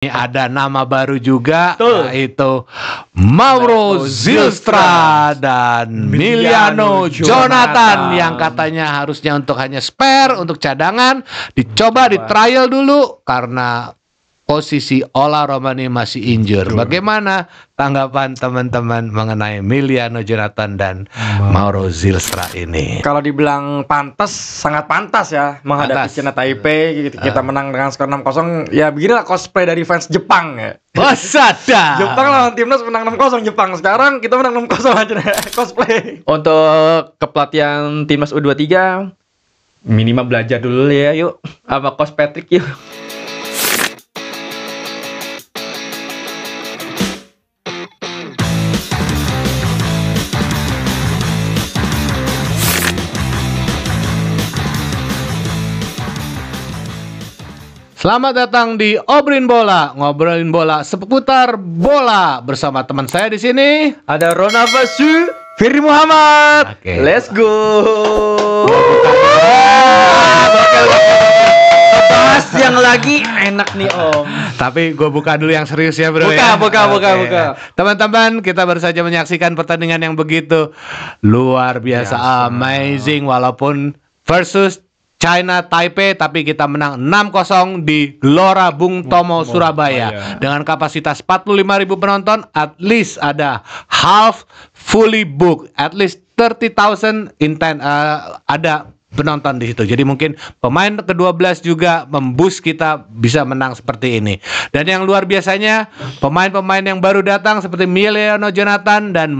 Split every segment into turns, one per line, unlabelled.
Ini ada nama baru juga,
Betul.
yaitu Mauro Zylstra dan Miliano Jonathan yang katanya harusnya untuk hanya spare, untuk cadangan, dicoba di trial dulu karena posisi Ola Romani masih injure. Bagaimana tanggapan teman-teman mengenai Miliano Jonathan dan Mauro Zylstra ini?
Kalau dibilang pantas, sangat pantas ya menghadapi
Pantas.
China Taipei. Kita menang dengan skor 6-0. Ya beginilah cosplay dari fans Jepang ya.
Wasada.
Jepang lawan timnas menang 6-0 Jepang. Sekarang kita menang 6-0 aja cosplay.
Untuk kepelatihan timnas U23 minimal belajar dulu ya yuk sama Coach Patrick yuk.
Selamat datang di Obrolin Bola, ngobrolin bola seputar bola bersama teman saya di sini.
Ada Rona Vasu, Firly Muhammad.
Oke.
Let's go. Bahas yang lagi enak nih Om.
Tapi gue buka dulu yang serius ya bro.
Buka.
Oke. Teman-teman, kita baru saja menyaksikan pertandingan yang begitu luar biasa, amazing. Walaupun versus China Taipei, tapi kita menang 6-0 di Gelora Bung Tomo, Surabaya. Dengan kapasitas 45.000 penonton, at least ada half fully booked, at least 30,000 ada penonton di situ. Jadi mungkin pemain ke-12 juga memboost kita bisa menang seperti ini. Dan yang luar biasanya, pemain-pemain yang baru datang seperti Miliano Jonathan dan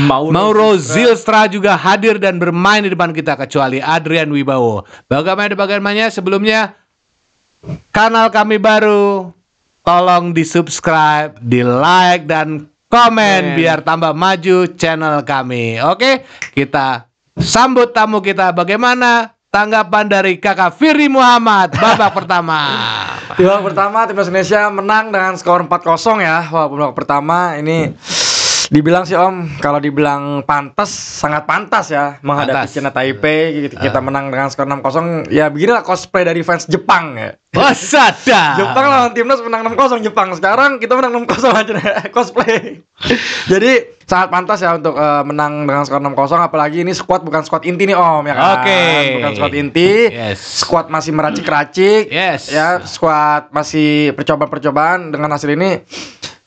Mauro Zylstra juga hadir dan bermain di depan kita, kecuali Adrian Wibowo. Bagaimana sebelumnya, kanal kami baru, tolong di-subscribe, di-like, dan komen biar tambah maju channel kami. Oke, kita sambut tamu kita. Bagaimana tanggapan dari kakak Firly Muhammad babak pertama?
Di babak pertama timnas Indonesia menang dengan skor 4-0 ya. Walaupun babak pertama ini dibilang sih Om, kalau dibilang pantas, sangat pantas ya menghadapi
Pantas.
China Taipei. Kita menang dengan skor 6-0. Ya beginilah cosplay dari fans Jepang ya.
Wasada.
Jepang lawan timnas menang 6-0 Jepang. Sekarang kita menang 6-0 aja cosplay. Jadi sangat pantas ya untuk menang dengan skor 6-0. Apalagi ini squad bukan squad inti nih Om ya kan.
Oke.
Bukan squad inti.
Yes.
Squad masih meracik-racik.
Yes.
Ya, squad masih percobaan-percobaan. Dengan hasil ini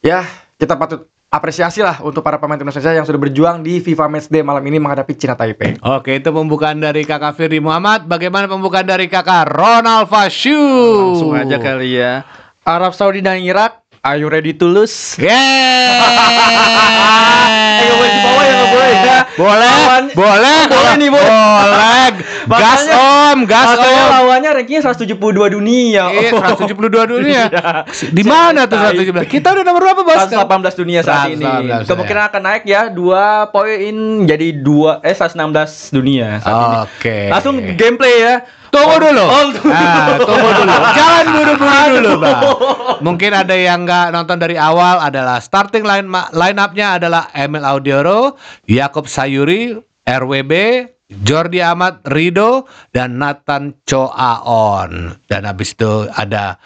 ya kita patut apresiasi lah untuk para pemain timnas Indonesia yang sudah berjuang di FIFA Matchday malam ini menghadapi China Taipei.
Oke, itu pembukaan dari kakak Firly Muhammad. Bagaimana pembukaan dari kakak Ronald Vasu?
Langsung aja kali ya. Arab Saudi dan Irak, are you ready to lose?
Nggak
boleh di bawah ya, nggak boleh ya.
Boleh.
Boleh nih, boleh.
Gas om, gas
Makanya
om.
lawannya rankingnya 172 dunia.
172 dunia. Di mana tuh 172? Kita udah nomor berapa, Bos?
118 dunia saat ini.
118,
Kemungkinan akan naik ya 2 poin jadi 116 dunia saat ini.
Oke.
Langsung gameplay ya.
Tunggu dulu.
Tunggu dulu.
Jangan buru-buru dulu, Bang. Mungkin ada yang nggak nonton dari awal. Adalah starting line up-nya adalah Emil Audioro, Yakob Sayuri, RWB, Jordi Amat Rido, dan Nathan Choaon. Dan habis itu ada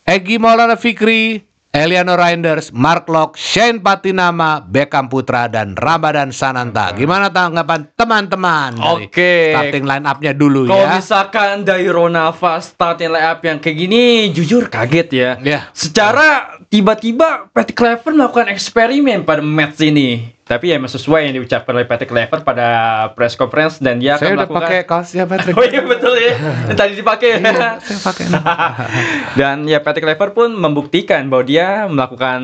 Egy Maulana Fikri, Eliano Reinders, Mark Locke, Shane Patinama, Beckham Putra, dan Ramadan Sananta. Gimana tanggapan teman-teman dari
Oke.
starting line up-nya dulu
Kalau
ya?
misalkan dari Ronaldo starting line up yang kayak gini, jujur kaget ya.
Ya.
Secara tiba-tiba Patrick Kluivert melakukan eksperimen pada match ini. Tapi ya emang sesuai yang diucapkan oleh Patrick Kluivert pada press conference dan dia
Saya
akan
udah
melakukan.
pakai kaosnya Patrick.
Oh iya betul ya. Yang tadi dipakai.
Saya pakai.
Dan ya Patrick Kluivert pun membuktikan bahwa dia melakukan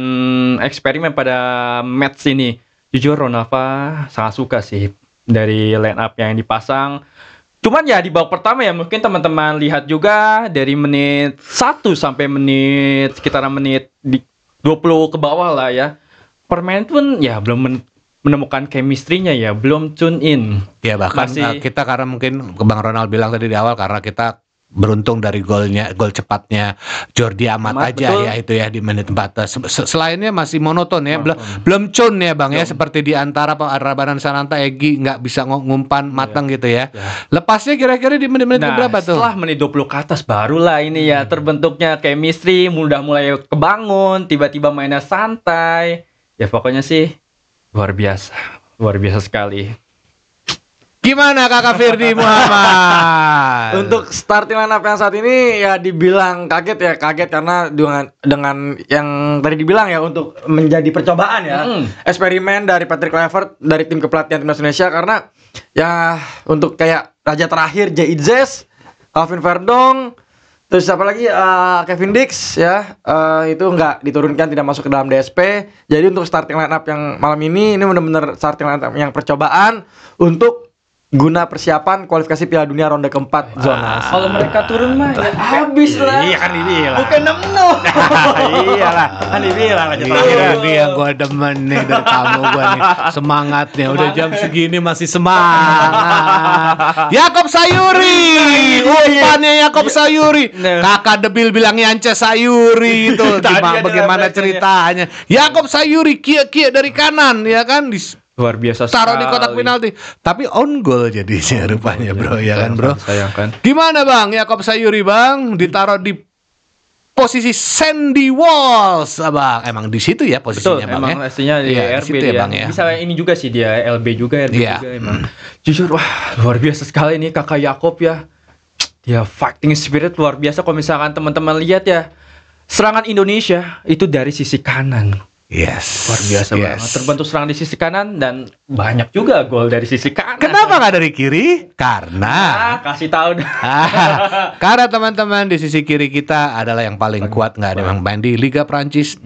eksperimen pada match ini. Jujur Ronaldo sangat suka sih dari line up yang dipasang. Cuman ya di babak pertama ya mungkin teman-teman lihat juga dari menit 1 sampai sekitaran menit di 20 ke bawah lah ya. Permainan pun ya belum menemukan chemistry-nya ya, belum tune in.
Ya bahkan
Masih-
kita karena mungkin Bang Ronald bilang tadi di awal karena kita beruntung dari gol cepatnya Jordi Amat aja
betul.
ya itu ya di menit 14. Selainnya masih monoton ya, belum cun ya Bang ya, seperti di antara Rabanan Sananta Egy nggak bisa ngumpan matang gitu ya. Lepasnya kira-kira di menit-menit berapa tuh?
Setelah menit 20 ke atas barulah ini ya terbentuknya chemistry, udah mulai kebangun, tiba-tiba mainnya santai. Ya pokoknya sih luar biasa sekali.
Gimana Kakak Firdi Muhammad?
Untuk starting lineup yang saat ini ya dibilang kaget karena dengan yang tadi dibilang ya untuk menjadi percobaan ya, eksperimen dari Patrick Kluivert dari tim kepelatihan timnas Indonesia, karena ya untuk kayak raja terakhir Jaitzes, Calvin Verdong, terus apa lagi Kevin Dix ya, itu nggak diturunkan, tidak masuk ke dalam DSP. Jadi untuk starting lineup yang malam ini benar-benar starting lineup yang percobaan untuk guna persiapan kualifikasi Piala Dunia ronde keempat zona.
Kalau mereka turun mah ya habis lah.
Iya kan dibilang.
Bukan 6-0.
Iyalah, kan dibilang aja terakhir ini yang gue demen nih dari kamu gue nih, semangatnya udah jam segini masih semangat. Yakob Sayuri, umpannya Yakob Sayuri. Kakak Debil bilang Yance Sayuri itu bagaimana ceritanya? Yakob Sayuri kia dari kanan ya kan,
Luar biasa
taruh
sekali.
di kotak penalti, tapi on goal jadinya rupanya bro, ya kan bro.
Sayangkan.
Gimana Bang Yakob Sayuri Bang, ditaruh di posisi Sandy Walsh Bang, emang di situ ya posisinya
Betul,
Bang
emang
ya?
pastinya di
Iya,
RB
situ
dia.
ya, Bang, ya.
Bisa ini juga sih dia LB juga, RB
Iya.
juga emang. Jujur wah luar biasa sekali nih kakak Yakob ya. Dia fighting spirit luar biasa. Kalau misalkan teman-teman lihat ya, serangan Indonesia itu dari sisi kanan.
Yes.
Luar biasa banget. Terbentuk serangan di sisi kanan dan banyak juga gol dari sisi kanan.
Kenapa nggak dari kiri? Karena
Kasih tahu dah.
karena teman-teman di sisi kiri kita adalah yang paling kuat, nggak ada yang main di Liga Prancis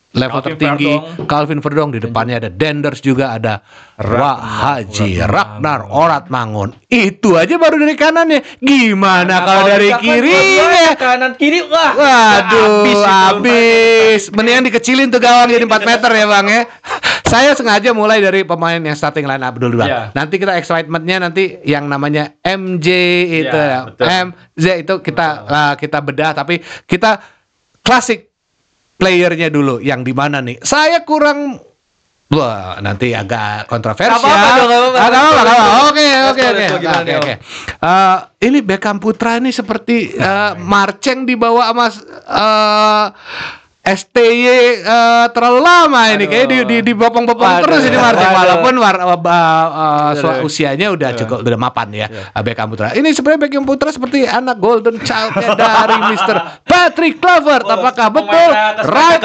level
Calvin
tertinggi.
Verdong.
Calvin Verdong, di depannya ada Denders, juga ada Wahaji Ragnar Oratmangun. Itu aja baru dari kanannya. Gimana kalau dari kirinya?
Kanan kiri wah.
Waduh,
habis.
mendingan dikecilin tuh gawang jadi 4 meter ya Bang ya. Saya sengaja mulai dari pemain yang starting line up dulu Bang.
Ya.
Nanti kita excitementnya nanti yang namanya MJ itu
Ya, betul.
MZ itu kita bedah, tapi kita klasik playernya dulu yang di mana nih? Saya kurang, wah nanti agak kontroversial.
Nggak apa-apa.
Oke.
Gimana nih, Om?
Ini Beckham Putra ini seperti Marceng dibawa sama STY terlalu lama ini, kayak dibopong-bopong terus ini Marceng, walaupun usianya udah cukup, udah mapan ya. Beckham Putra ini sebenarnya Beckham Putra seperti anak golden childnya dari Mr. Patrick Kluivert. Apakah betul? Right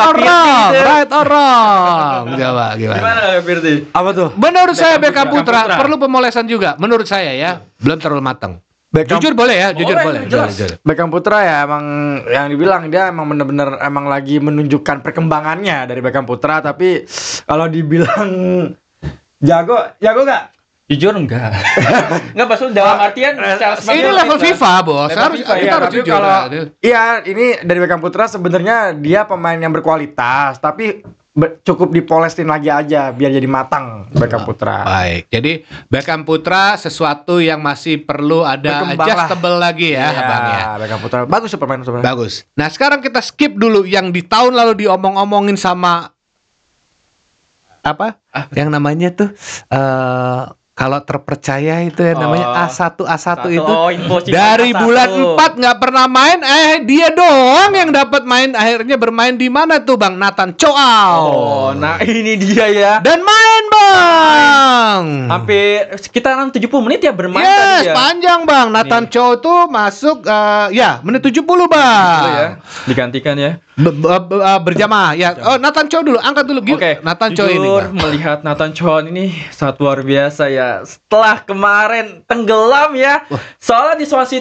or wrong? Coba gimana?
Gimana Firdi?
Apa tuh?
Menurut saya Beckham
Beckham
Putra
Putra.
perlu pemolesan juga. Menurut saya ya, belum terlalu matang.
Beckham-
Jujur boleh ya, jujur boleh.
jelas.
Jujur.
Beckham Putra ya emang yang dibilang dia emang bener-bener emang lagi menunjukkan perkembangannya dari Beckham Putra, tapi kalau dibilang jago gak?
Jujur enggak. Enggak maksud dalam artian secara
Ini level FIFA, Bos.
Level
Harus
FIFA,
kita
ya,
harus
Tapi
jujur.
kalau iya ini dari Beckham Putra sebenarnya dia pemain yang berkualitas, tapi cukup dipolesin lagi aja biar jadi matang Beckham Putra.
Baik, jadi Beckham Putra sesuatu yang masih perlu ada
Berkembang lah.
adjustable lagi ya,
Iya,
Bang ya.
Beckham Putra bagus tuh pemain sebenarnya.
Bagus. Nah, sekarang kita skip dulu yang di tahun lalu diomong-omongin sama apa? Yang namanya tuh kalau terpercaya itu ya namanya A1 itu
info
dari
A1.
bulan 4 nggak pernah main, dia doang yang dapat main, akhirnya bermain di mana tuh Bang? Nathan Chow.
Oh, nah ini dia ya.
Dan main Bang.
Hampir sekitar 70 menit ya bermain
Yes,
tadi ya.
panjang Bang. Nathan Chow tuh masuk ya menit 70 Bang.
Itu ya. Digantikan ya.
Berjamaah ya. Oh, Nathan Chow dulu, angkat dulu.
Oke,
Nathan Chow ini.
jujur
Bang.
melihat Nathan Chow ini sangat luar biasa ya. Setelah kemarin tenggelam ya. Soalnya di Swansea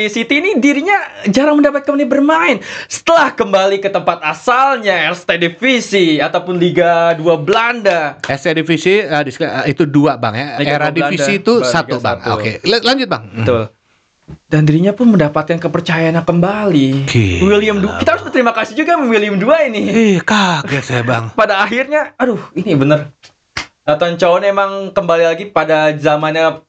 City ini dirinya jarang mendapatkan menit bermain. Setelah kembali ke tempat asalnya Eerste Divisie ataupun Liga 2 Belanda.
SC Divisi itu 2 Bang ya.
Liga
Era
Belanda,
divisi itu
Liga
1 Bang.
1.
Oke, lanjut Bang.
Betul. Dan dirinya pun mendapatkan kepercayaan kembali.
Gila.
William 2. Kita harus berterima kasih juga sama William 2 ini.
Kaget saya Bang.
Pada akhirnya, aduh, ini bener. Nathan Chow emang kembali lagi pada zamannya,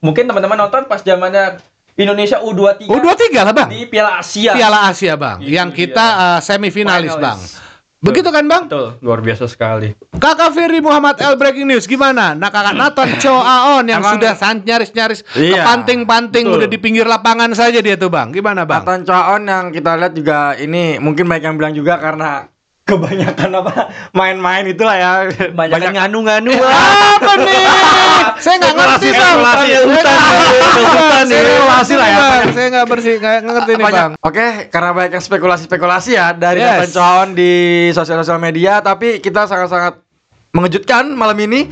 mungkin teman-teman nonton pas zamannya Indonesia U23
U23 lah bang.
di Piala Asia.
Piala Asia bang,
Itu
yang kita semifinalis
Finalis.
bang. Begitu kan bang?
Betul, luar biasa sekali.
Kakak Ferry Muhammad L Breaking News gimana? Nah kakak Nathan Cho Aon yang
Emang-
sudah nyaris-nyaris
Iya,
kepanting-panting
betul.
udah di pinggir lapangan saja dia tuh bang. Gimana bang?
Nathan Choaon yang kita lihat juga ini mungkin banyak yang bilang juga karena kebanyakan main-main itulah ya.
Banyak nganu-nganu.
Apa nih? Saya nggak ngerti bang.
Spekulasi lah ya.
Saya nggak ngerti nih bang.
Oke, karena banyak yang spekulasi ya dari
Yes.
Nathan Choaon di sosial media, tapi kita sangat-sangat mengejutkan malam ini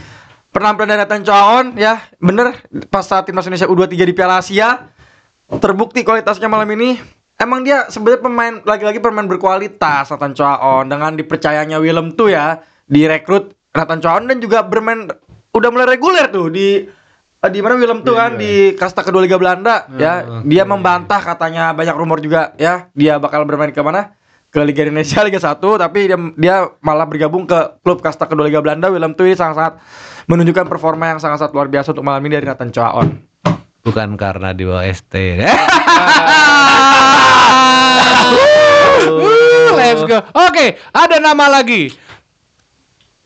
penampilan dari Nathan Choaon ya, bener pas saat timnas Indonesia U23 di Piala Asia terbukti kualitasnya malam ini. Emang dia sebenarnya lagi-lagi pemain berkualitas Nathan Choaon dengan dipercayanya Willem tuh ya direkrut Nathan Choaon dan juga bermain udah mulai reguler tuh di mana Willem tuh kan di kasta kedua Liga Belanda ya. Dia membantah katanya banyak rumor juga ya dia bakal bermain ke mana? Ke Liga Indonesia Liga 1 tapi dia malah bergabung ke klub kasta kedua Liga Belanda. Willem tuh ini sangat-sangat menunjukkan performa yang sangat-sangat luar biasa untuk malam ini dari Nathan Choaon.
Bukan karena di bawah ST. Let's go. Oke, ada nama lagi.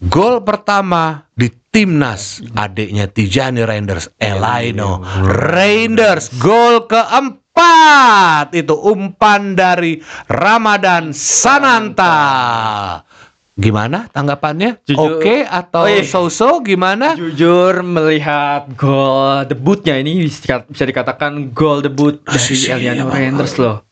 Gol pertama di timnas adiknya Tijani Reinders, Elaino Reinders. Gol keempat itu umpan dari Ramadan Sananta. Gimana tanggapannya?
Jujur-
Oke atau so-so gimana?
Jujur melihat gol debutnya ini bisa dikatakan gol debut dari Eliano Reinders loh.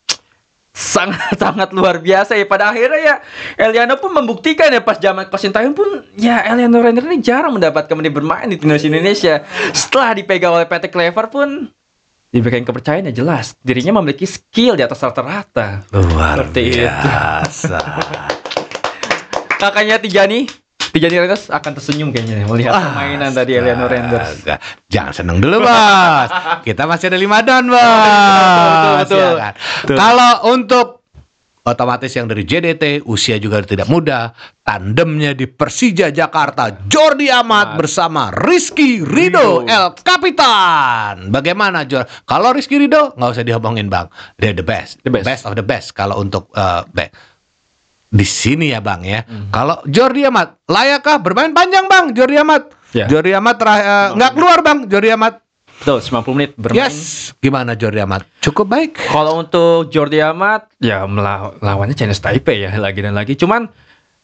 Sangat-sangat luar biasa ya. Pada akhirnya ya Eliano pun membuktikan ya pas Sintayong pun ya Eliano Reinders ini jarang mendapatkan menit bermain di timnas Indonesia. Setelah dipegang oleh Patrick Kluivert pun diberikan kepercayaan ya jelas dirinya memiliki skill di atas rata-rata.
Luar
Seperti itu.
biasa.
Kakaknya Tijani Reinders akan tersenyum kayaknya melihat permainan tadi Eliano Reinders.
Jangan seneng dulu bos. Kita masih ada 5 down bos.
Betul.
Ya kan? Kalau untuk otomatis yang dari JDT usia juga tidak muda, tandemnya di Persija Jakarta Jordi Amat bersama Rizky Ridho El Capitan. Bagaimana Jor? Kalau Rizky Ridho nggak usah diomongin bang, dia the best of the best kalau untuk back. Di sini ya bang ya. Kalau Jordi Amat layakkah bermain panjang bang Jordi Amat?
Ya.
Jordi Amat nggak keluar bang Jordi Amat.
Betul, 90 menit bermain.
Yes. Gimana Jordi Amat? Cukup baik.
Kalau untuk Jordi Amat ya lawannya Chinese Taipei ya lagi dan lagi. Cuman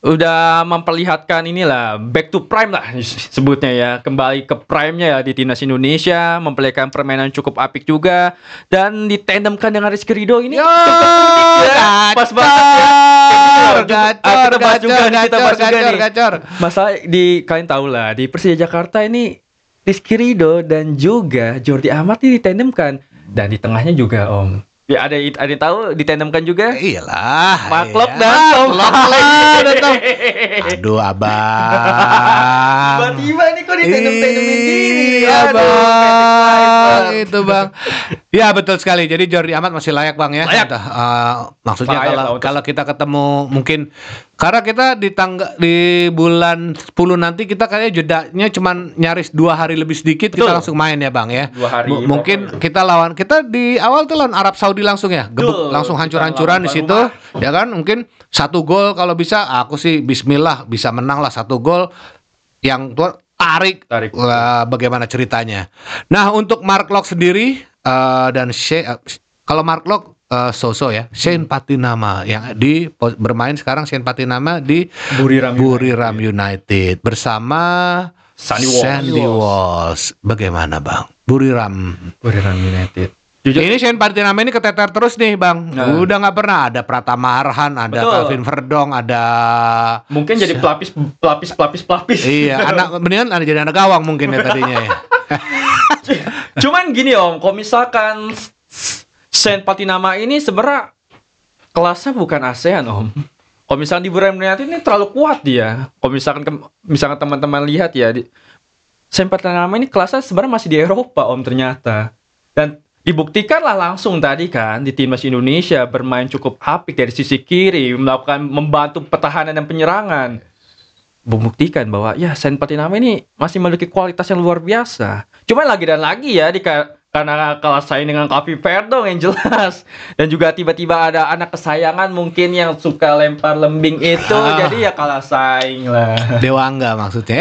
udah memperlihatkan inilah back to prime lah sebutnya ya, kembali ke prime-nya ya di timnas Indonesia, memperlihatkan permainan cukup apik juga dan ditandemkan dengan Rizky Ridho ini pas banget ya.
Gacor.
Masalah kalian tahu lah di Persija Jakarta ini Rizky Ridho dan juga Jordi Amat ini ditandemkan dan di tengahnya juga Om. Ya ada yang tahu ditandemkan juga?
Iyalah.
Mark Lok
iya.
dan Tom
Tom. Aduh abang.
Tiba-tiba nih kok ditandem-tandemin gini.
Iya
Aduh,
bang. Itu bang. Ya betul sekali. Jadi Jordi Amat masih layak bang ya.
Layak.
Maksudnya
Layak lah
kalau kita ketemu mungkin karena kita di bulan 10 nanti kita kayaknya jedanya cuman nyaris 2 hari lebih sedikit.
Betul.
Kita langsung main ya bang ya.
2 hari.
Mungkin kita di awal tuh lawan Arab Saudi langsung ya.
Betul.
Langsung hancur-hancuran di
Kita
situ.
lawan
Ya kan mungkin 1 gol kalau bisa aku sih bismillah bisa menang lah 1 gol yang tarik. Wah, bagaimana ceritanya. Nah untuk Mark Lok sendiri dan kalau Mark Lok so-so ya Shane Patinama yang bermain sekarang Shane Patinama di Buriram United bersama Sandy Walsh. Bagaimana bang Buriram
United.
Ini Shane Patinama ini keteter terus nih bang. Udah nggak pernah ada Pratama Arhan, ada Calvin Verdong, ada
mungkin jadi pelapis.
Iya, mendingan jadi anak gawang mungkin ya tadinya ya.
Cuman gini Om, kalau misalkan Shane Patinama ini sebenarnya kelasnya bukan ASEAN Om. Kalau misalkan di Buriram United ini terlalu kuat dia. Kalau misalkan teman-teman lihat ya, Shane Patinama ini kelasnya sebenarnya masih di Eropa Om ternyata. Dan dibuktikanlah langsung tadi kan di timnas Indonesia bermain cukup apik dari sisi kiri, membantu pertahanan dan penyerangan. Membuktikan bahwa ya Shane Patinama ini masih memiliki kualitas yang luar biasa. Cuma lagi dan lagi ya karena kalah saing dengan Kevin Verdong yang jelas. Dan juga tiba-tiba ada anak kesayangan mungkin yang suka lempar lembing itu, jadi ya kalah saing lah.
Dewangga maksudnya.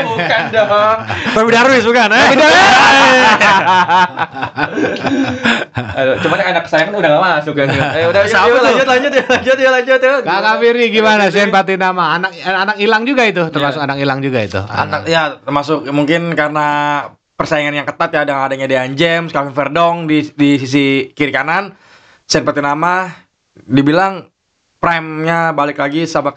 Bukan dong.
Tapi Darwis bukan,
Aduh, cuman anak kesayangan udah gak masuk kan. Udah lanjut.
Kakak Firdi gimana Shane Patinama? Anak hilang juga itu, termasuk anak hilang juga itu.
Ya termasuk mungkin karena persaingan yang ketat ya, dengan adanya Dean James, Kevin Verdong di sisi kiri kanan. Shane Patinama dibilang prime-nya balik lagi sama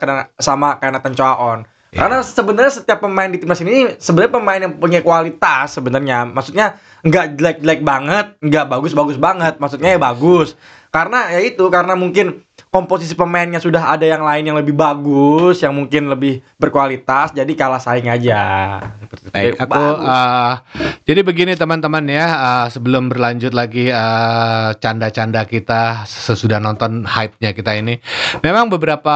kayak Nathan Choaon. Karena sebenarnya setiap pemain di timnas ini sebenarnya pemain yang punya kualitas sebenarnya. Maksudnya nggak jelek-jelek banget, nggak bagus-bagus banget. Maksudnya ya bagus. Karena ya itu, karena mungkin komposisi pemainnya sudah ada yang lain yang lebih bagus, yang mungkin lebih berkualitas, jadi kalah saing aja.
Baik, jadi begini teman-teman ya, sebelum berlanjut lagi canda-canda kita sesudah nonton hype-nya kita ini, memang beberapa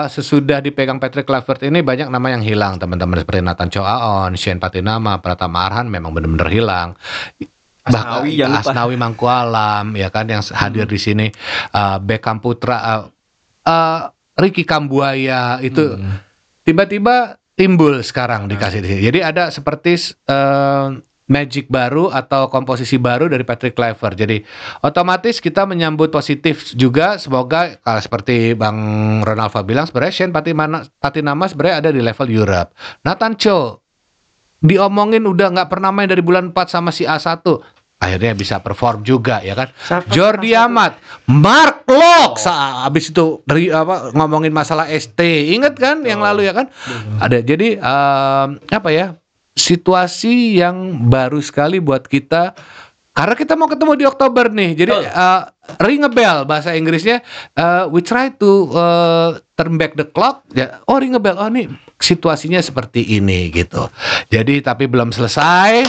sesudah dipegang Patrick Kluivert ini banyak nama yang hilang teman-teman, seperti Nathan Choaon, Shane Patinama, Pratama Arhan memang benar-benar hilang. Asnawi Mangkualam ya kan yang hadir di sini, Beckham Putra, Ricky Kambuaya itu tiba-tiba timbul sekarang dikasih di sini. Jadi ada seperti magic baru atau komposisi baru dari Patrick Kluivert. Jadi otomatis kita menyambut positif juga. Semoga kalau seperti Bang Ronalva bilang, sebenarnya Shane Patinama sebenarnya ada di level Europe. Nathan Cho diomongin udah nggak pernah main dari bulan 4 sama si A1, akhirnya bisa perform juga ya kan. Jordi Amat, Mark Locke, abis itu dari ngomongin masalah ST, inget kan yang lalu ya kan. Ada jadi situasi yang baru sekali buat kita. Karena kita mau ketemu di Oktober nih, jadi ring a bell bahasa Inggrisnya. We try to turn back the clock. Ya, ring a bell. Oh nih situasinya seperti ini gitu. Jadi tapi belum selesai.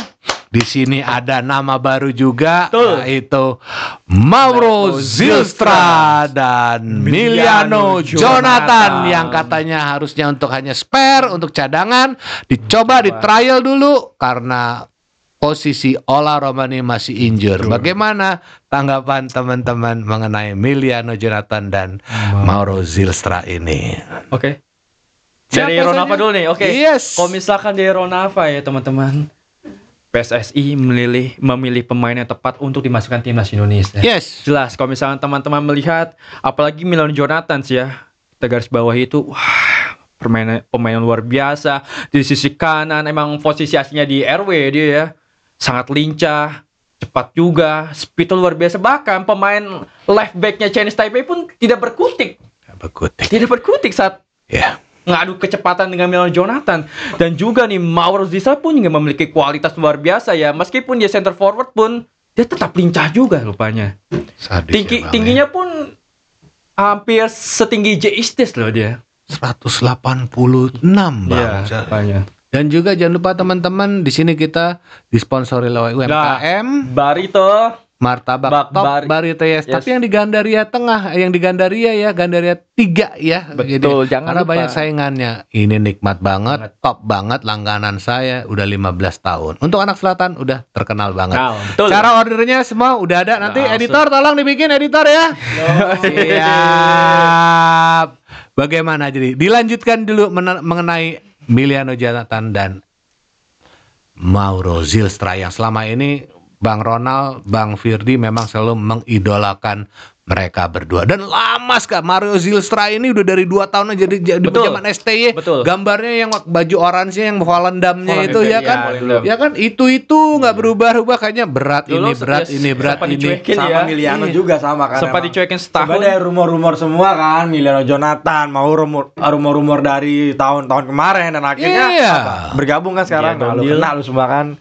Di sini ada nama baru juga, yaitu Mauro Zylstra dan Miliano Jonathan yang katanya harusnya untuk hanya spare, untuk cadangan, dicoba di trial dulu karena posisi Ola Romani masih injure. Bagaimana tanggapan teman-teman mengenai Miliano Jonathan dan Mauro Zylstra ini?
Oke. Dari Ronalva dulu nih. Oke.
Yes.
Kalau misalkan dari Ronalva ya teman-teman, PSSI memilih pemain yang tepat untuk dimasukkan timnas Indonesia.
Yes.
Jelas. Kalau misalkan teman-teman melihat, apalagi Miliano Jonathan sih ya, kita garis bawah itu, wah, pemain luar biasa. Di sisi kanan emang posisi aslinya di RW dia ya. Sangat lincah, cepat juga, speed luar biasa. Bahkan pemain left back-nya Chinese Taipei pun tidak berkutik saat ngadu kecepatan dengan Miliano Jonathan. Dan juga nih Mauro Zylstra pun juga memiliki kualitas luar biasa ya. Meskipun dia center forward pun dia tetap lincah juga rupanya. Tingginya pun hampir setinggi J. Istis loh dia.
186 Bang.
Iya,
dan juga jangan lupa teman-teman, di sini kita disponsori oleh UMKM
Barito
Martabak Top Barito ya. Yes. Tapi yang di Gandaria Tengah, yang di Gandaria ya, Gandaria 3 ya.
Betul,
jangan karena lupa. Banyak saingannya. Ini nikmat banget, top banget, langganan saya udah 15 tahun. Untuk anak selatan udah terkenal banget. Cara ordernya semua udah ada. Nanti editor tolong dibikin editor ya. Siap. Bagaimana jadi? Dilanjutkan dulu mengenai Miliano Jonathan dan Mauro Zylstra yang selama ini Bang Ronald, Bang Firdi memang selalu mengidolakan mereka berdua. Dan lama sekali Mauro Zylstra ini udah dari 2 tahun aja di zaman STY. Gambarnya yang baju orange yang Volendamnya itu ya kan. Ya kan itu nggak berubah-ubah, kayaknya berat dulu, ini berat ini.
Sama Miliano juga sama kan.
Sempat dicuekin setahun.
Ada rumor-rumur semua kan, Miliano Jonathan mau rumor dari tahun-tahun kemarin dan akhirnya bergabung kan sekarang. Lu kena lu semua kan.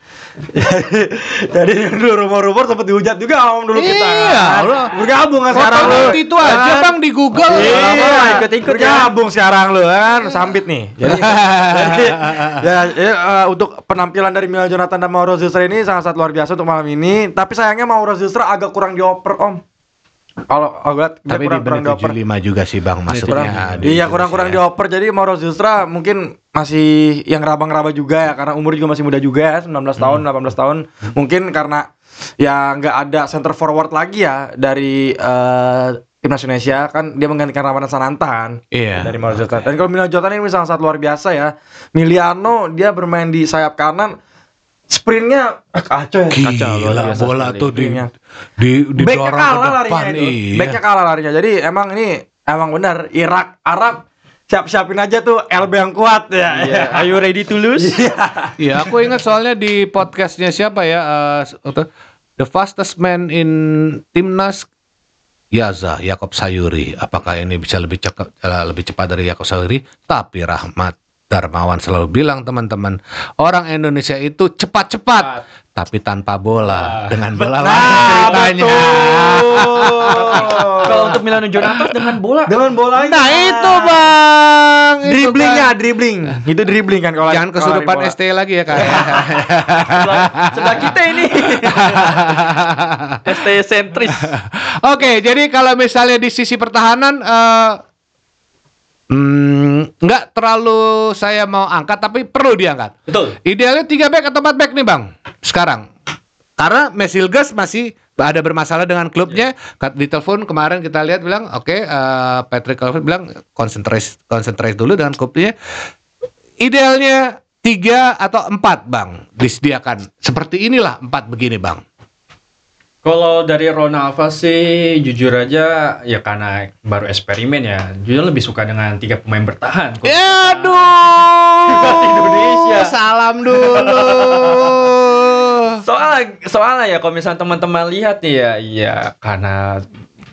Jadi dulu rumor-rumor sempat dihujat juga om dulu kita. Bergabung kan sekarang
itu aja Bang di Google.
Ikut-ikut gabung sekarang lu kan, sambit nih. Jadi untuk penampilan dari Miliano Jonathan dan Mauro Zylstra ini sangat luar biasa untuk malam ini. Tapi sayangnya Mauro Zylstra agak kurang dioper om. Kalau
tapi kurang dioper 75 juga sih Bang maksudnya.
Iya kurang dioper. Jadi Mauro Zylstra mungkin masih yang raba-raba juga ya, karena umur juga masih muda juga ya, 19 tahun, 18 tahun. Mungkin karena ya nggak ada center forward lagi ya dari timnas Indonesia, kan dia menggantikan Ramadan Sananta
Iya.
dari Mario Zlatan. Dan kalau Milo Jota ini sangat luar biasa ya. Miliano dia bermain di sayap kanan, sprintnya kacau ya. Kacau, luar
Gila,
biasa
bola
sekali.
tuh
Sprintnya.
didorong
Backnya
ke
kalah
depan.
larinya itu.
Iya.
Backnya kalah larinya. Jadi emang benar Irak Arab siap-siapin aja tuh LB yang kuat ya.
Iya. Are you ready to lose?
Iya, aku ingat soalnya di podcastnya siapa ya, the fastest man in timnas Yaza Yakob Sayuri. Apakah ini bisa lebih cepat dari Yakob Sayuri? Tapi Rahmat Darmawan selalu bilang, teman-teman, orang Indonesia itu cepat-cepat tapi tanpa bola. Dengan bola lain ceritanya.
Kalau untuk Milano Jonatas dengan bola.
Dengan bolanya.
Nah itu bang, itu
Dribblingnya,
kan.
dribbling. Itu dribbling kan kalau
Jangan kesurupan ST lagi ya kak.
Sebelah kita ini. ST sentris.
Oke, jadi kalau misalnya di sisi pertahanan nggak terlalu saya mau angkat, tapi perlu diangkat.
Betul.
Idealnya 3 back atau 4 back nih bang sekarang. Karena Mesilgas masih ada bermasalah dengan klubnya. Di telepon kemarin kita lihat bilang, Patrick Kluivert bilang konsentrasi dulu dengan klubnya. Idealnya 3 atau 4 bang disediakan. Seperti inilah 4 begini bang.
Kalau dari Ronaldo sih jujur aja ya karena baru eksperimen ya. Jujur lebih suka dengan 3 pemain bertahan.
Ya aduh.
Indonesia.
Salam dulu.
Soalnya ya kalau misalnya teman-teman lihat nih ya karena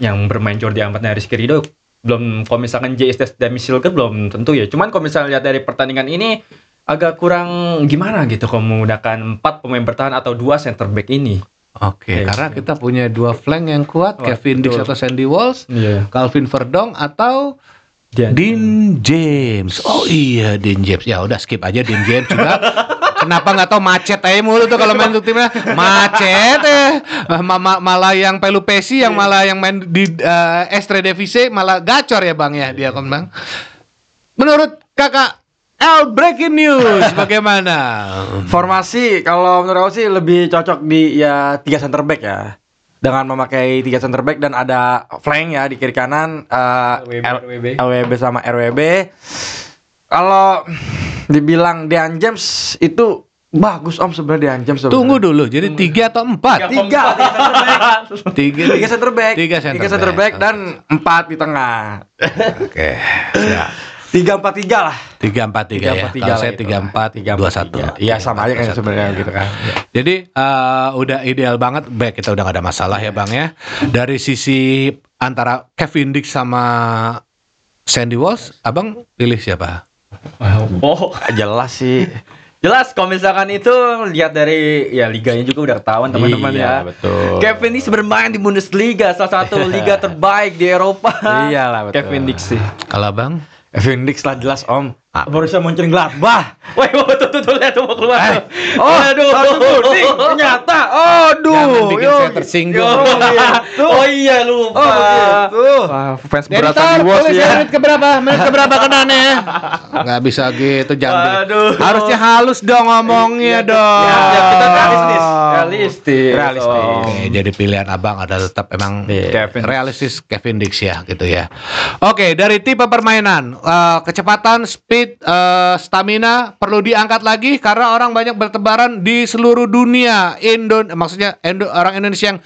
yang bermain Jordi Amat dan Rizky Ridho belum, kalau misalkan JST dan Misilke belum tentu ya. Cuman kalau misalnya lihat dari pertandingan ini agak kurang gimana gitu kalau menggunakan 4 pemain bertahan atau 2 center back ini.
Oke, karena kita punya 2 flank yang kuat, Kevin Dix
betul.
atau Sandy Walsh,
Iya.
Calvin Verdong atau
Dean
James. Oh iya, Dean James. Ya udah skip aja Dean James juga. Kenapa nggak tahu macet aja mulu tuh kalau main untuk timnya. Macet ya. Malah yang Pelupesi yang malah yang main di Eredivisie malah gacor ya Bang ya dia kan Bang. Menurut Kakak breaking news bagaimana?
Formasi kalau menurut aku sih lebih cocok di 3 center back ya. Dengan memakai 3 center back dan ada flank ya di kiri kanan LWB sama RWB. Kalau dibilang Dean James itu bagus sebenarnya Dean James sebenarnya.
Tunggu dulu. Jadi 3 atau 4?
3 center back.
3
center back dan 4 di tengah.
Oke. Ya.
3-4-3 lah.
3-4-3 ya. Kalau saya 3-4-2-1.
Iya sama aja kan sebenarnya gitu kan.
Jadi udah ideal banget back, kita udah gak ada masalah ya Bang ya. Dari sisi antara Kevin Dix sama Sandy Walsh, Abang pilih siapa?
Oh,
Jelas sih.
jelas kalau misalkan itu lihat dari ya liganya juga udah ketahuan teman-teman
Iya,
ya.
betul.
Kevin Dix bermain di Bundesliga, salah satu liga terbaik di Eropa.
Iyalah, betul.
Kevin Dix sih.
Kalau Bang?
Kevin Dix lah jelas Borussia Mönchengladbach.
Woi, tuh lihat tuh mau keluar.
Aduh, kuning ternyata.
Jangan bikin saya tersinggung.
Oh iya lupa.
Gitu.
Wah, fans
Editor,
berat di Wolves
tulis
ya.
menit keberapa kenanya? Nggak bisa gitu, jangan.
Aduh.
Harusnya halus dong ngomongnya dong.
Ya, kita realistis.
Oke, jadi pilihan Abang ada tetap emang
Kevin.
realistis Kevin Dix ya gitu ya. Oke, dari tipe permainan, kecepatan, speed, stamina perlu diangkat lagi karena orang banyak bertebaran di seluruh dunia. Orang Indonesia yang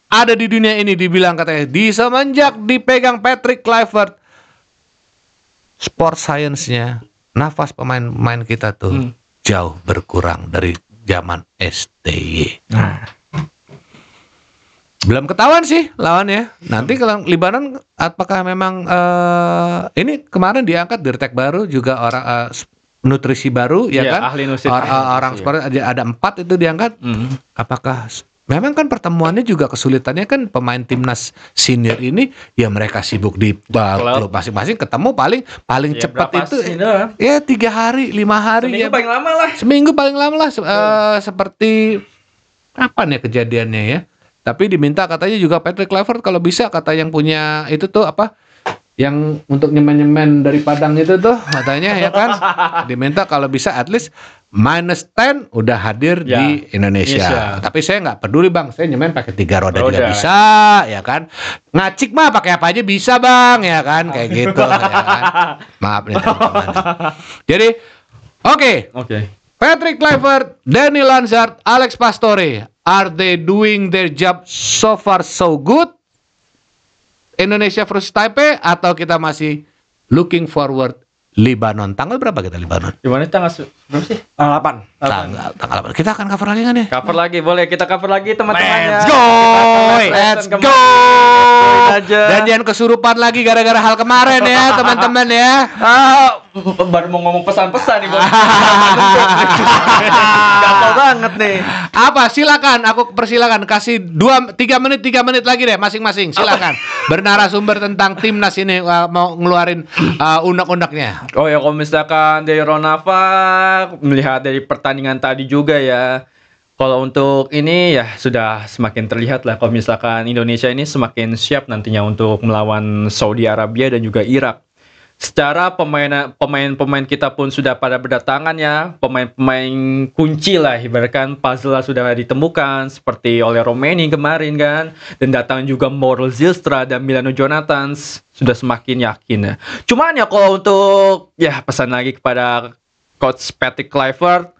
ada di dunia ini dibilang katanya di semenjak dipegang Patrick Kluivert, sport science-nya, nafas pemain-pemain kita tuh jauh berkurang dari zaman STY. Belum ketahuan sih lawannya. Nanti kalau Libanon apakah memang ini kemarin diangkat Dirtek baru juga orang nutrisi baru ya
Iya,
kan?
ahli nutrisi.
Orang sport ada 4 itu diangkat. Apakah memang kan pertemuannya juga kesulitannya kan pemain timnas senior ini ya mereka sibuk di klub masing-masing, ketemu paling
Ya,
cepat
berapa
itu
sih doang?
ya 3 hari 5 hari
Seminggu
ya.
paling lama lah.
Seminggu paling lama lah seperti kapan ya kejadiannya ya. Tapi diminta katanya juga Patrick Kluivert kalau bisa kata yang punya itu tuh apa yang untuk nyemen-nyemen dari Padang itu tuh katanya ya kan diminta kalau bisa at least -10 udah hadir
Ya,
di Indonesia.
Indonesia.
Tapi saya nggak peduli bang, saya nyemen pakai 3 roda juga
Roda.
bisa ya kan. Ngacik mah pakai apa aja bisa bang ya kan kayak gitu ya kan. Maaf nih teman-teman. Jadi oke.
Oke.
Patrick Kluivert, Danny Lanzard, Alex Pastore, are they doing their job so far so good? Indonesia versus Taipei atau kita masih looking forward Libanon? Tanggal berapa kita Libanon?
Gimana tanggal berapa sih?
8.
Tanggal 8. Kita akan cover lagi kan ya?
Cover lagi, boleh kita cover lagi teman-teman ya.
Let's go! Let's go!
aja.
Janjian kesurupan lagi gara-gara hal kemarin ya teman-teman ya.
Baru mau ngomong pesan-pesan nih, Bos. Gampang banget nih.
Apa? Silakan, aku persilakan kasih 3 menit lagi deh masing-masing. Silakan. Bernarasumber tentang timnas ini mau ngeluarin unek-uneknya.
Oh ya, kalau misalkan dari Ronava melihat dari pertandingan tadi juga ya. Kalau untuk ini ya sudah semakin terlihat lah kalau misalkan Indonesia ini semakin siap nantinya untuk melawan Saudi Arabia dan juga Irak. Secara pemain-pemain kita pun sudah pada berdatangan ya, pemain-pemain kunci lah, ibaratkan puzzle sudah ditemukan seperti oleh Romeni kemarin kan, dan datang juga Morel Zilstra dan Milano Jonathans, sudah semakin yakin ya. Cuman ya kalau untuk ya pesan lagi kepada Coach Patrick Kluivert,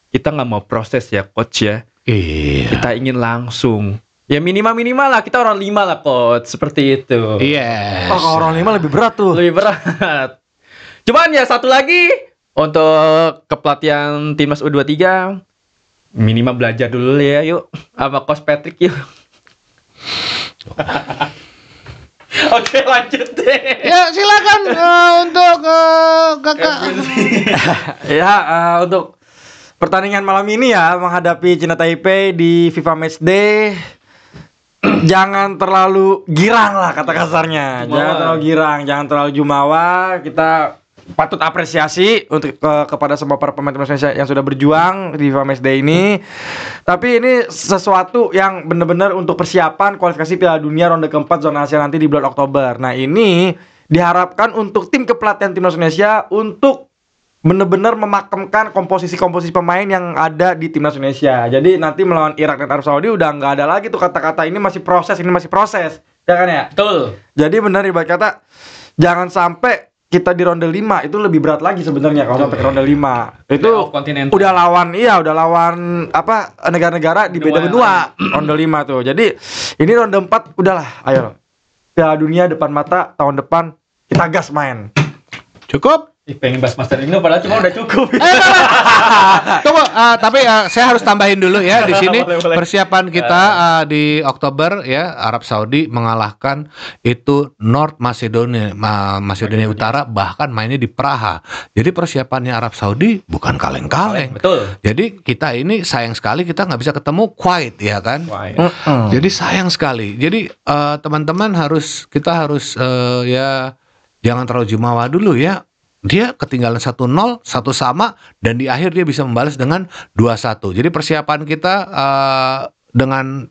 kita nggak mau proses ya Coach ya,
Iya.
kita ingin langsung. Ya minimal lah, kita orang 5 lah Coach, seperti itu.
Yes.
Oh, kalau orang 5 lebih berat tuh.
Lebih berat. Cuman ya satu lagi untuk kepelatihan timnas U23 minimal belajar dulu ya yuk sama Coach Patrick yuk. Oke lanjut deh.
Ya silakan untuk kakak.
Ya, untuk pertandingan malam ini ya menghadapi China Taipei di FIFA Matchday, jangan terlalu girang lah kata kasarnya.
Jumawa.
Jangan terlalu girang, jangan terlalu jumawa. Kita patut apresiasi untuk kepada semua para pemain timnas Indonesia yang sudah berjuang di FIFA Matchday ini. Tapi ini sesuatu yang benar-benar untuk persiapan kualifikasi Piala Dunia ronde keempat zona Asia nanti di bulan Oktober. Nah, ini diharapkan untuk tim kepelatihan timnas Indonesia untuk benar-benar memakemkan komposisi-komposisi pemain yang ada di timnas Indonesia. Jadi nanti melawan Irak dan Arab Saudi udah nggak ada lagi tuh kata-kata ini masih proses, ya kan ya?
Betul.
Jadi benar ibarat kata jangan sampai kita di ronde 5 itu lebih berat lagi sebenarnya kalau sampai ke ronde 5. Itu
Playoff kontinental.
udah lawan apa negara-negara di beda benua ronde 5 tuh. Jadi ini ronde 4 udahlah, ayo. Piala Dunia depan mata tahun depan kita gas main.
Cukup?
Pengen bahas Marcelino padahal cuma udah cukup.
Tunggu, tapi saya harus tambahin dulu ya di sini
Boleh.
persiapan kita di Oktober ya, Arab Saudi mengalahkan itu North Macedonia, Macedonia Utara, bahkan mainnya di Praha. Jadi persiapannya Arab Saudi bukan kaleng-kaleng.
Betul.
Jadi kita ini sayang sekali kita nggak bisa ketemu Kuwait ya kan.
Wah, ya.
Jadi sayang sekali. Jadi teman-teman kita harus ya jangan terlalu jumawa dulu ya. Dia ketinggalan 1-0, 1 sama, dan di akhir dia bisa membalas dengan 2-1. Jadi persiapan kita dengan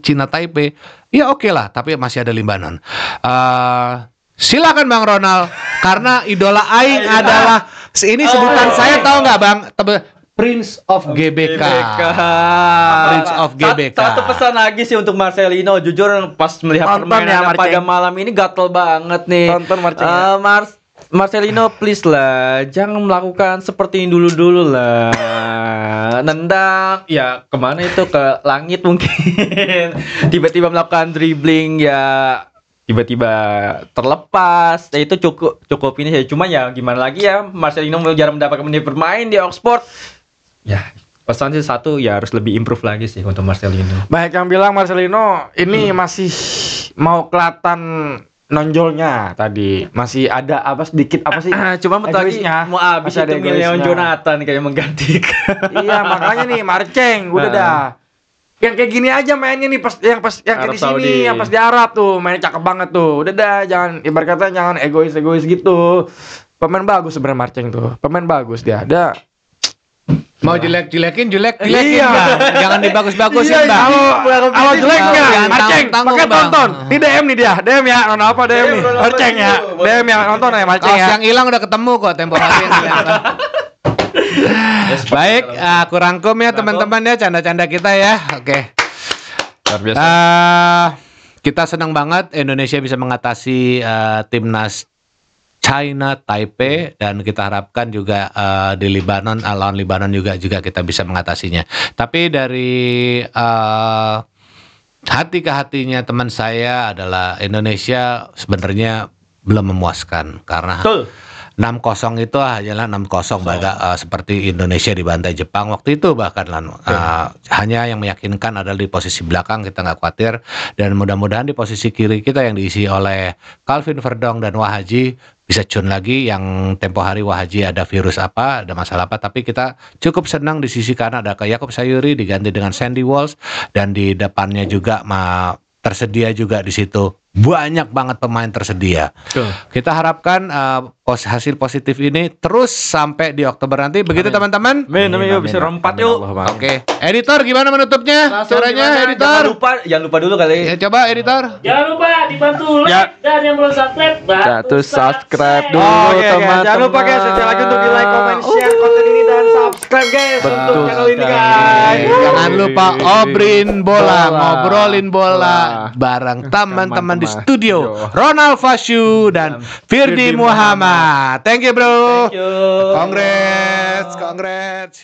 China Taipei, ya oke lah, tapi masih ada Libanon. Silakan Bang Ronald, karena idola Aing adalah ini sebutan saya tahu nggak Bang? Prince of GBK. Prince of GBK.
Satu pesan lagi sih untuk Marcelino. Jujur pas melihat
Tonton
permainannya
ya, Marceng.
pada malam ini gatel banget nih.
Tonton, Marceng, ya.
Marcelino please lah, jangan melakukan seperti dulu-dulu lah. Nendang, ya kemana itu, ke langit mungkin. Tiba-tiba melakukan dribbling ya, tiba-tiba terlepas. Ya, itu cukup ini ya. Cuma ya gimana lagi ya, Marcelino jarang mendapatkan menit bermain di Oxford. Ya, pesan sih satu, ya harus lebih improve lagi sih untuk Marcelino.
Banyak yang bilang Marcelino ini masih mau kelihatan nonjolnya tadi. Masih ada apa sedikit apa sih?
Cuma bentar lagi
egoisnya.
mau habis
Masih ada
itu Milano
egoisnya.
Jonathan kayak menggantikan.
Iya, makanya nih Marceng udah dah. Yang kayak gini aja mainnya nih yang kayak
Arab
di sini,
Saudi.
yang pas di Arab tuh, mainnya cakep banget tuh. Udah dah, jangan ibarat kata jangan egois gitu. Pemain bagus sebenarnya Marceng tuh. Pemain bagus dia.
Mau jelek-jelekin
Iya.
Bang. Jangan dibagus-bagusin, Bang.
Kalau jelek ya,
Jangan
Aceng,
tanggung,
pakai
Bang.
tonton. Ini DM nih dia, DM ya, nonton apa DM nih? Aceng ya, DM yang nonton ya, Aceng
Kaos
ya.
yang hilang udah ketemu kok tempo hari yang hilang. Baik, aku rangkum ya teman-teman ya canda-canda kita ya. Oke.
Luar biasa.
Kita senang banget Indonesia bisa mengatasi timnas China Taipei dan kita harapkan juga di Lebanon lawan Lebanon juga kita bisa mengatasinya. Tapi dari hati ke hatinya teman saya adalah Indonesia sebenarnya belum memuaskan karena
Betul.
6-0 itu hanyalah 6-0 seperti Indonesia dibantai Jepang waktu itu bahkan hanya yang meyakinkan adalah di posisi belakang kita nggak khawatir dan mudah-mudahan di posisi kiri kita yang diisi oleh Calvin Verdong dan Wahaji bisa cun lagi yang tempo hari Wahaji ada virus apa ada masalah apa tapi kita cukup senang di sisi kanan ada Yakob Sayuri diganti dengan Sandy Walsh dan di depannya juga tersedia juga di situ banyak banget pemain tersedia. Kita harapkan hasil positif ini terus sampai di Oktober nanti. Begitu teman-teman.
Yuk bisa rompat yuk.
Oke, editor gimana menutupnya? Caranya editor?
Jangan lupa dulu kali.
Ya coba editor.
Jangan lupa dibantu like dan yang belum subscribe
Satu subscribe dulu
Oh iya,
teman-teman.
jangan lupa guys, sekali lagi untuk di like, comment, share konten ini dan subscribe guys untuk channel ini guys.
Jangan lupa ngobrolin bola bareng teman-teman di studio. Ronald Fasyu dan Firdi Muhammad. Thank you bro.
Thank you.
Congrats.